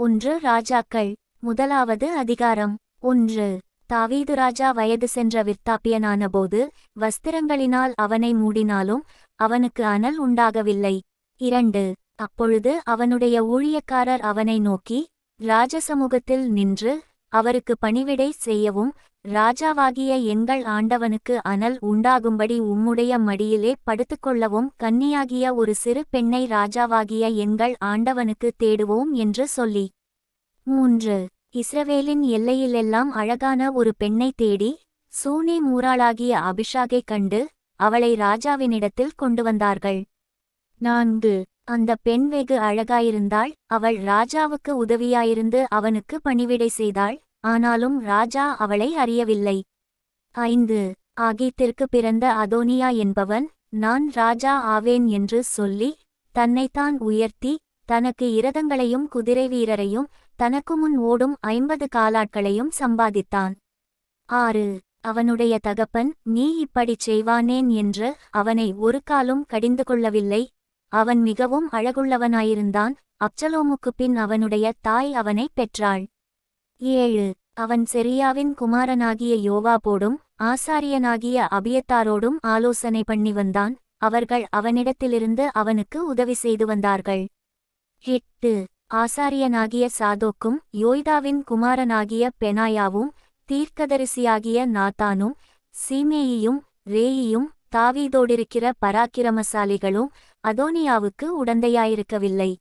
ஒன்று ராஜாக்கள். முதலாவது அதிகாரம். 1. தாவீது ராஜா வயது சென்ற விர்த்தாப்பியனானபோது வஸ்திரங்களினால் அவனை மூடினாலும் அவனுக்கு அனல் உண்டாகவில்லை. 2. அப்பொழுது அவனுடைய ஊழியக்காரர் அவனை நோக்கி, ராஜசமூகத்தில் நின்று அவருக்கு பணிவிடை செய்யவும் ராஜாவாகிய எங்கள் ஆண்டவனுக்கு அனல் உண்டாகும்படி உம்முடைய மடியிலே படுத்துக்கொள்ளவும் கன்னியாகிய ஒரு சிறு பெண்ணை ராஜாவாகிய எங்கள் ஆண்டவனுக்கு தேடுவோம் என்று சொல்லி. 3. இஸ்ரவேலின் எல்லையிலெல்லாம் அழகான ஒரு பெண்ணை தேடி சூனே மூராளாகிய அபிஷாகை கண்டு அவளை ராஜாவினிடத்தில் கொண்டு வந்தார்கள். 4. அந்த பெண் வெகு அழகாயிருந்தாள். அவள் ராஜாவுக்கு உதவியாயிருந்து அவனுக்கு பணிவிடை செய்தாள். ஆனாலும் ராஜா அவளை அறியவில்லை. 5. ஆகீத்திற்கு பிறந்த அதோனியா என்பவன் நான் ராஜா ஆவேன் என்று சொல்லி தன்னைத்தான் உயர்த்தி தனக்கு இரதங்களையும் குதிரை வீரரையும் தனக்கு முன் ஓடும் 50 காலாட்களையும் சம்பாதித்தான். 6. அவனுடைய தகப்பன் நீ இப்படிச் செய்வானேன் என்று அவனை ஒரு காலும் கடிந்து கொள்ளவில்லை. அவன் மிகவும் அழகுள்ளவனாயிருந்தான். அப்சலோமுக்குப் பின் அவனுடைய தாய் அவனை பெற்றாள். 7. அவன் செரியாவின் குமாரனாகிய யோவாபோடும் ஆசாரியனாகிய அபியத்தாரோடும் ஆலோசனை பண்ணி வந்தான். அவர்கள் அவனிடத்திலிருந்து அவனுக்கு உதவி செய்து வந்தார்கள். 8. ஆசாரியனாகிய சாதோக்கும் யோய்தாவின் குமாரனாகிய பெனாயாவும் தீர்க்கதரிசியாகிய நாத்தானும் சீமேயியும் ரேயியும் தாவீதோடிருக்கிற பராக்கிரமசாலிகளும் அதோனியாவுக்கு உடந்தையாயிருக்கவில்லை.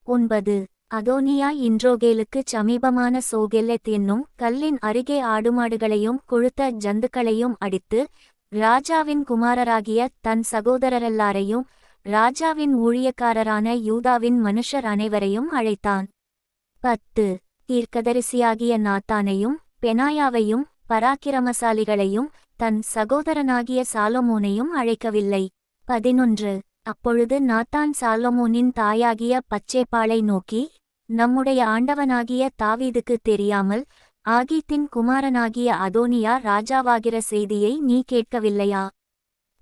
9. அதோனியா இன்றோகேலுக்குச் சமீபமான சோகெல்லெத் என்னும் கல்லின் அருகே ஆடுமாடுகளையும் கொழுத்த ஜந்துக்களையும் அடித்து ராஜாவின் குமாரராகிய தன் சகோதரரெல்லாரையும் ராஜாவின் ஊழியக்காரரான யூதாவின் மனுஷர் அனைவரையும் அழைத்தான். 10. தீர்க்கதரிசியாகிய நாத்தானையும் பெனாயாவையும் பராக்கிரமசாலிகளையும் தன் சகோதரனாகிய சாலமோனையும் அழைக்கவில்லை. 11. அப்பொழுது நாத்தான் சாலமோனின் தாயாகிய பச்சேப்பாளை நோக்கி, நம்முடைய ஆண்டவனாகிய தாவீதுக்கு தெரியாமல் ஆகீத்தின் குமாரனாகிய அதோனியா ராஜாவாகிற செய்தியை நீ கேட்கவில்லையா?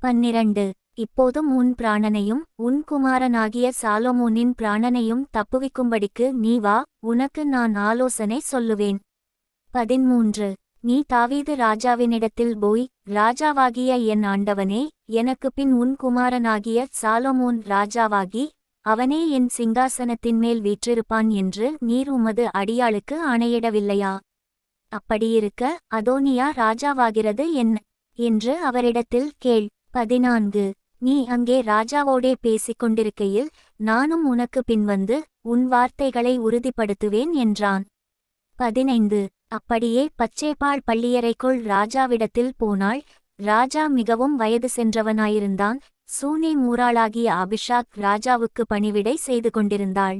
12. இப்போதும் உன் பிராணனையும் உன் குமாரனாகிய சாலமோனின் பிராணனையும் தப்புவிக்கும்படிக்கு நீ வா, உனக்கு நான் ஆலோசனை சொல்லுவேன். 13. நீ தாவீது ராஜாவினிடத்தில் போய், ராஜாவாகிய என் ஆண்டவனே, எனக்கு பின் உன் குமாரனாகிய சாலமோன் ராஜாவாகி அவனே என் சிங்காசனத்தின் மேல் வீற்றிருப்பான் என்று நீர் உமது அடியாளுக்கு ஆணையிடவில்லையா? அப்படியிருக்க அதோனியா ராஜாவாகிறது என்ன என்று அவரிடத்தில் கேள். 14. நீ அங்கே ராஜாவோடே பேசிக் கொண்டிருக்கையில் நானும் உனக்கு பின்வந்து உன் வார்த்தைகளை உறுதிப்படுத்துவேன் என்றான். 15. அப்படியே பச்சேப்பாள் பள்ளியறைக்குள் ராஜாவிடத்தில் போனாள். ராஜா மிகவும் வயது சென்றவனாயிருந்தான். சூனே மூராளாகிய அபிஷாக் ராஜாவுக்கு பணிவிடை செய்து கொண்டிருந்தாள்.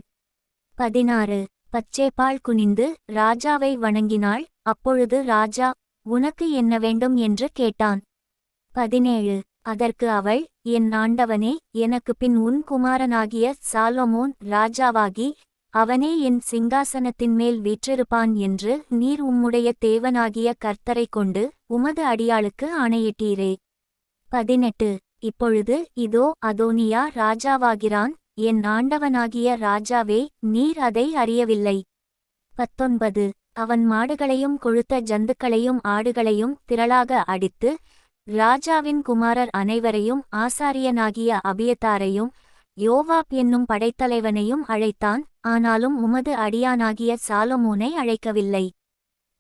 16. பச்சேப்பாள் குனிந்து ராஜாவை வணங்கினாள். அப்பொழுது ராஜா, உனக்கு என்ன வேண்டும் என்று கேட்டான். 17. அதற்கு அவள், என் ஆண்டவனே, எனக்கு பின் உன் குமாரனாகிய சாலமோன் ராஜாவாகி அவனே என் சிங்காசனத்தின் மேல் வீற்றிருப்பான் என்று நீர் உம்முடைய தேவனாகிய கர்த்தரைக் கொண்டு உமது அடியாளுக்கு ஆணையிட்டீரே. 18. இப்பொழுது இதோ அதோனியா ராஜாவாகிறான். என் ஆண்டவனாகிய ராஜாவே, நீர் அதை அறியவில்லை. 19. அவன் மாடுகளையும் கொழுத்த ஜந்துக்களையும் ஆடுகளையும் திரளாக அடித்து ராஜாவின் குமாரர் அனைவரையும் ஆசாரியனாகிய அபியத்தாரையும் யோவாப் என்னும் படைத்தலைவனையும் அழைத்தான். ஆனாலும் உமது அடியானாகிய சாலமோனை அழைக்கவில்லை.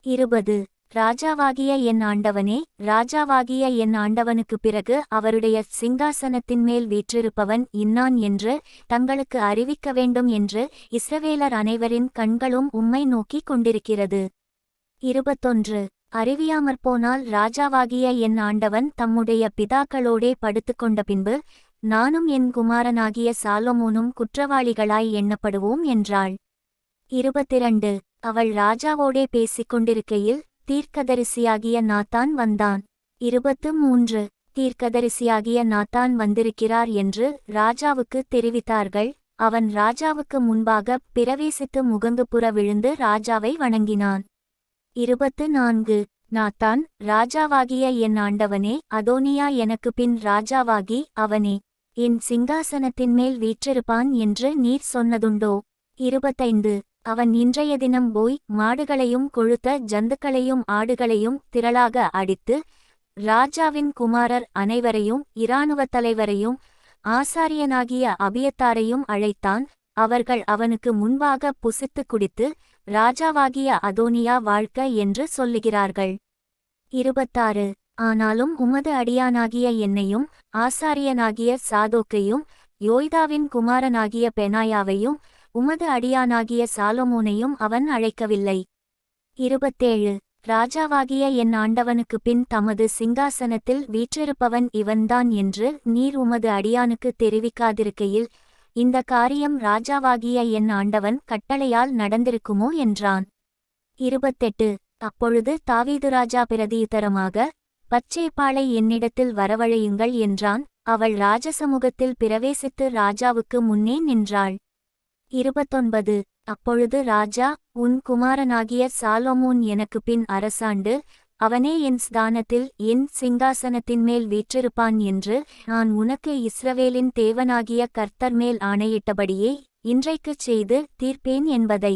20. ராஜாவாகிய என் ஆண்டவனே, ராஜாவாகிய என் ஆண்டவனுக்குப் பிறகு அவருடைய சிங்காசனத்தின் மேல் வீற்றிருப்பவன் இன்னான் என்று தங்களுக்கு அறிவிக்க வேண்டும் என்று இஸ்ரவேலர் அனைவரின் கண்களும் உம்மை நோக்கிக் கொண்டிருக்கிறது. 21. அறிவியாமற்போனால் ராஜாவாகிய என் ஆண்டவன் தம்முடைய பிதாக்களோடே படுத்துக்கொண்ட பின்பு நானும் என் குமாரனாகிய சாலமோனும் குற்றவாளிகளாய் எண்ணப்படுவோம் என்றாள். 22. அவள் ராஜாவோடே பேசிக் கொண்டிருக்கையில் தீர்க்கதரிசியாகிய நாத்தான் வந்தான். 23. தீர்க்கதரிசியாகிய நாத்தான் வந்திருக்கிறார் என்று ராஜாவுக்கு தெரிவித்தார்கள். அவன் ராஜாவுக்கு முன்பாக பிரவேசித்து முகங்குப்புற விழுந்து ராஜாவை வணங்கினான். 24. நாத்தான், ராஜாவாகிய என் ஆண்டவனே, அதோனியா எனக்கு பின் ராஜாவாகி அவனே என் சிங்காசனத்தின் மேல் வீற்றிருப்பான் என்று நீர் சொன்னதுண்டோ? 25. அவன் இன்றைய தினம் போய் மாடுகளையும் கொழுத்த ஜந்துக்களையும் ஆடுகளையும் திரளாக அடித்து ராஜாவின் குமாரர் அனைவரையும் இராணுவத் தலைவரையும் ஆசாரியனாகிய அபியத்தாரையும் அழைத்தான். அவர்கள் அவனுக்கு முன்பாக புசித்து குடித்து ராஜாவாகிய அதோனியா வாழ்க என்று சொல்லுகிறார்கள். 26. ஆனாலும் உமது அடியானாகிய என்னையும் ஆசாரியனாகிய சாதோக்கையும் யோய்தாவின் குமாரனாகிய பெனாயாவையும் உமது அடியானாகிய சாலமோனையும் அவன் அழைக்கவில்லை. 27. ராஜாவாகிய என் ஆண்டவனுக்குப் பின் தமது சிங்காசனத்தில் வீற்றிருப்பவன் இவன்தான் என்று நீர் உமது அடியானுக்கு தெரிவிக்காதிருக்கையில் இந்த காரியம் ராஜாவாகிய என் ஆண்டவன் கட்டளையால் நடந்திருக்குமோ என்றான். 28. அப்பொழுது தாவீது ராஜா பிரதியுத்தரமாக, பச்சேப்பாளை என்னிடத்தில் வரவழையுங்கள் என்றான். அவள் ராஜசமுகத்தில் பிரவேசித்து ராஜாவுக்கு முன்னே நின்றாள். 29. அப்பொழுது ராஜா, உன் குமாரனாகிய சாலொமோன் எனக்கு பின் அரசாண்டு அவனே என் ஸ்தானத்தில் என் சிங்காசனத்தின்மேல் வீற்றிருப்பான் என்று நான் உனக்கு இஸ்ரவேலின் தேவனாகிய கர்த்தர் மேல் ஆணையிட்டபடியே இன்றைக்குச் செய்து தீர்ப்பேன் என்பதை.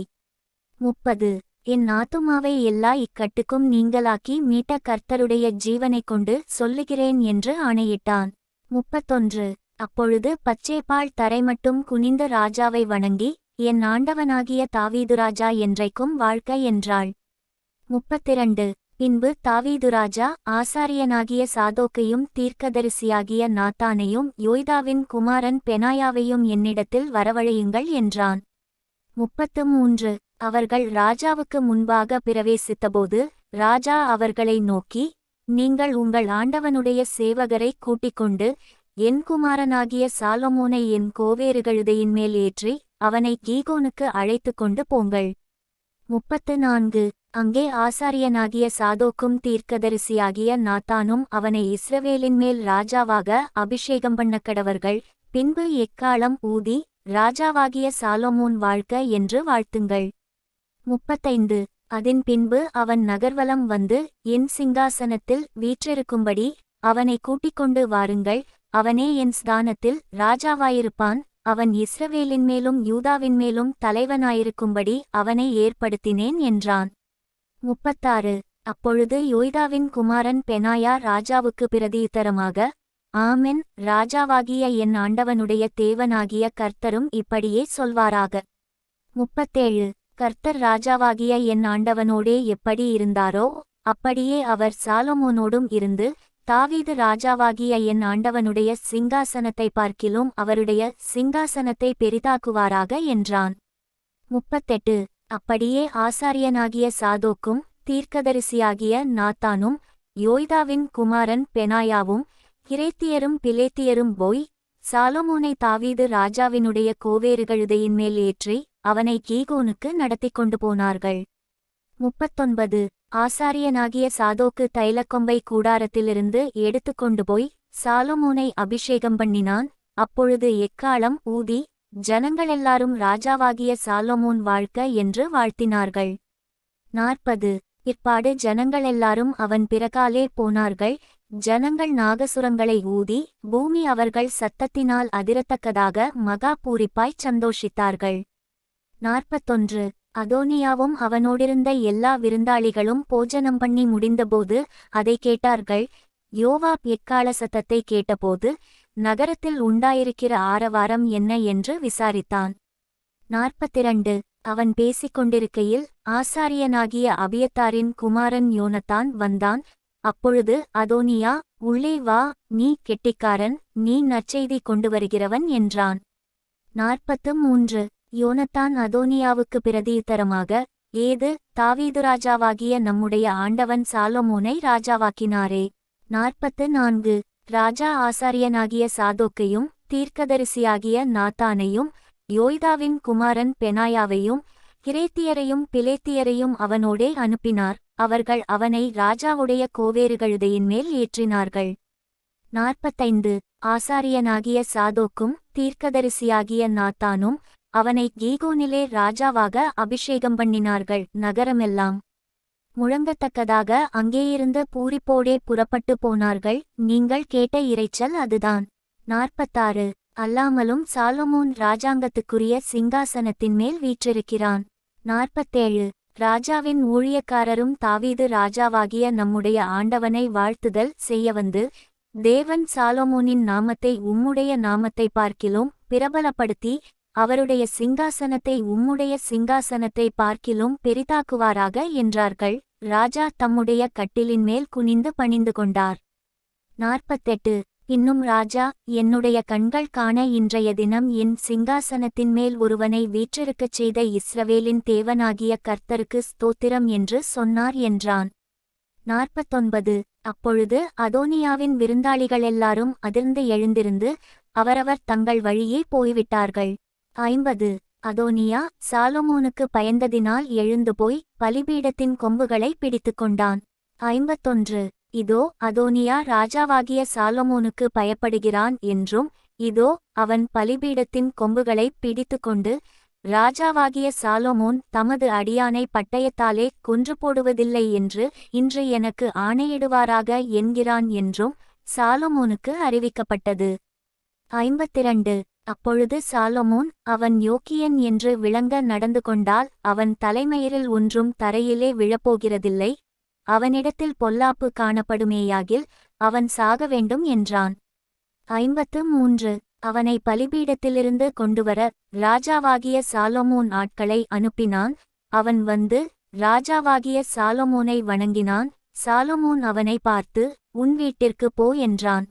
30. என் ஆத்துமாவை எல்லா இக்கட்டுக்கும் நீங்களாக்கி மீட்ட கர்த்தருடைய ஜீவனைக் கொண்டு சொல்லுகிறேன் என்று ஆணையிட்டான். 31. அப்பொழுது பச்சேப்பாள் தரைமட்டும் குனிந்து ராஜாவை வணங்கி, என் ஆண்டவனாகிய தாவீதுராஜா என்றைக்கும் வாழ்க என்றாள். 32. பின்பு தாவீதுராஜா ஆசாரியனாகிய சாதோக்கையும் தீர்க்கதரிசியாகிய நாத்தானையும் யோய்தாவின் குமாரன் பெனாயாவையும் என்னிடத்தில் வரவழையுங்கள் என்றான். 33. அவர்கள் ராஜாவுக்கு முன்பாக பிரவேசித்தபோது ராஜா அவர்களை நோக்கி, நீங்கள் உங்கள் ஆண்டவனுடைய சேவகரை கூட்டிக்கொண்டு என் குமாரனாகிய சாலொமோனை என் கோவேறுகழுதையின் மேல் ஏற்றி அவனை கீகோனுக்கு அழைத்து கொண்டு போங்கள். 34. அங்கே ஆசாரியனாகிய சாதோக்கும் தீர்க்கதரிசியாகிய நாத்தானும் அவனை இஸ்ரவேலின் மேல் ராஜாவாக அபிஷேகம் பண்ணக்கடவர்கள். பின்பு எக்காளம் ஊதி ராஜாவாகிய சாலொமோன் வாழ்க என்று வாழ்த்துங்கள். 35. அதின் பின்பு அவன் நகர்வலம் வந்து என் சிங்காசனத்தில் வீற்றிருக்கும்படி அவனை கூட்டிக்கொண்டு வாருங்கள். அவனே என் ஸ்தானத்தில் ராஜாவாயிருப்பான். அவன் இஸ்ரவேலின் மேலும் யூதாவின் மேலும் தலைவனாயிருக்கும்படி அவனை ஏற்படுத்தினேன் என்றான். 36. அப்பொழுது யோய்தாவின் குமாரன் பெனாயா ராஜாவுக்கு பிரதியுத்தரமாக, ஆமென், ராஜாவாகிய என் ஆண்டவனுடைய தேவனாகிய கர்த்தரும் இப்படியே சொல்வாராக. 37. கர்த்தர் ராஜாவாகிய என் ஆண்டவனோடே எப்படி இருந்தாரோ அப்படியே அவர் சாலொமோனோடும் இருந்து தாவீது ராஜாவாகிய என் ஆண்டவனுடைய சிங்காசனத்தை பார்க்கிலும் அவருடைய சிங்காசனத்தை பெரிதாக்குவாராக என்றான். 38. அப்படியே ஆசாரியனாகிய சாதோக்கும் தீர்க்கதரிசியாகிய நாத்தானும் யோய்தாவின் குமாரன் பெனாயாவும் கிரேத்தியரும் பிலேத்தியரும் போய் சாலொமோனை தாவீது ராஜாவினுடைய கோவேறுகழுதையின் மேல் ஏற்றி அவனை கீகோனுக்கு நடத்தி கொண்டு போனார்கள். 39. ஆசாரியனாகிய சாதோக்கு தைலக்கொம்பை கூடாரத்திலிருந்து எடுத்துக்கொண்டு போய் சாலொமோனை அபிஷேகம் பண்ணினான். அப்பொழுது எக்காளம் ஊதி ஜனங்களெல்லாரும் ராஜாவாகிய சாலொமோன் வாழ்க என்று வாழ்த்தினார்கள். 40. பிற்பாடு ஜனங்களெல்லாரும் அவன் பிறகாலே போனார்கள். ஜனங்கள் நாகசுரங்களை ஊதி பூமி அவர்கள் சத்தத்தினால் அதிரத்தக்கதாக மகா பூரிப்பாய்ச் சந்தோஷித்தார்கள். 41. அதோனியாவும் அவனோடிருந்த எல்லா விருந்தாளிகளும் போஜனம் பண்ணி முடிந்தபோது அதை கேட்டார்கள். யோவாப் எக்காள சத்தத்தை கேட்டபோது நகரத்தில் உண்டாயிருக்கிற ஆரவாரம் என்ன என்று விசாரித்தான். 42. அவன் பேசிக்கொண்டிருக்கையில் ஆசாரியனாகிய அபியத்தாரின் குமாரன் யோனத்தான் வந்தான். அப்பொழுது அதோனியா, உள்ளே வா, நீ கெட்டிக்காரன், நீ நற்செய்தி கொண்டு வருகிறவன் என்றான். 43. யோனத்தான் அதோனியாவுக்கு பிரதியுத்தரமாக, ஏது, தாவீது ராஜாவாகிய நம்முடைய ஆண்டவன் சாலொமோனை ராஜாவாக்கினாரே. 44. ராஜா ஆசாரியனாகிய சாதோக்கையும் தீர்க்கதரிசியாகிய நாத்தானையும் யோய்தாவின் குமாரன் பெனாயாவையும் கிரேத்தியரையும் பிலேத்தியரையும் அவனோடே அனுப்பினார். அவர்கள் அவனை ராஜாவுடைய கோவேறுகழுதையின் மேல் ஏற்றினார்கள். 45. ஆசாரியனாகிய சாதோக்கும் தீர்க்கதரிசியாகிய நாத்தானும் அவனை கீகோனிலே ராஜாவாக அபிஷேகம் பண்ணினார்கள். நகரமெல்லாம் முழங்கத்தக்கதாக அங்கேயிருந்து பூரிப்போடே புறப்பட்டு போனார்கள். நீங்கள் கேட்ட இரைச்சல் அதுதான். 46. அல்லாமலும் சாலொமோன் ராஜாங்கத்துக்குரிய சிங்காசனத்தின் மேல் வீற்றிருக்கிறான். 47 ராஜாவின் ஊழியக்காரரும் தாவீது ராஜாவாகிய நம்முடைய ஆண்டவனை வாழ்த்துதல் செய்யவந்து, தேவன் சாலொமோனின் நாமத்தை உம்முடைய நாமத்தை பார்க்கிலும் பிரபலப்படுத்தி, அவருடைய சிங்காசனத்தை உம்முடைய சிங்காசனத்தை பார்க்கிலும் பெரிதாக்குவாராக என்றார்கள். ராஜா தம்முடைய கட்டிலின் மேல் குனிந்து பணிந்து கொண்டார். 48 இன்னும் ராஜா, என்னுடைய கண்கள் காண இன்றைய தினம் என் சிங்காசனத்தின் மேல் ஒருவனை வீற்றிருக்கச் செய்த இஸ்ரவேலின் தேவனாகிய கர்த்தருக்கு ஸ்தோத்திரம் என்று சொன்னார் என்றான். 49 அப்பொழுது அதோனியாவின் விருந்தாளிகளெல்லாரும் அதிர்ந்து எழுந்திருந்து அவரவர் தங்கள் வழியே போய்விட்டார்கள். 50 அதோனியா சாலொமோனுக்கு பயந்ததினால் எழுந்து போய் பலிபீடத்தின் கொம்புகளை பிடித்துக்கொண்டான். 51 இதோ அதோனியா ராஜாவாகிய சாலொமோனுக்கு பயப்படுகிறான் என்றும், இதோ அவன் பலிபீடத்தின் கொம்புகளை பிடித்துக்கொண்டு, ராஜாவாகிய சாலொமோன் தமது அடியானை பட்டயத்தாலே கொன்று போடுவதில்லை என்று இன்று எனக்கு ஆணையிடுவாராக என்கிறான் என்றும் சாலொமோனுக்கு அறிவிக்கப்பட்டது. 52 அப்பொழுது சாலொமோன், அவன் யோக்கியன் என்று விளங்க நடந்து கொண்டால் அவன் தலைமயிரில் ஒன்றும் தரையிலே விழப்போகிறதில்லை, அவனிடத்தில் பொல்லாப்பு காணப்படுமேயாகில் அவன் சாக வேண்டும் என்றான். 53 அவனை பலிபீடத்திலிருந்து கொண்டுவர ராஜாவாகிய சாலொமோன் ஆட்களை அனுப்பினான். அவன் வந்து ராஜாவாகிய சாலொமோனை வணங்கினான். சாலொமோன் அவனை பார்த்து, உன் வீட்டிற்கு போ என்றான்.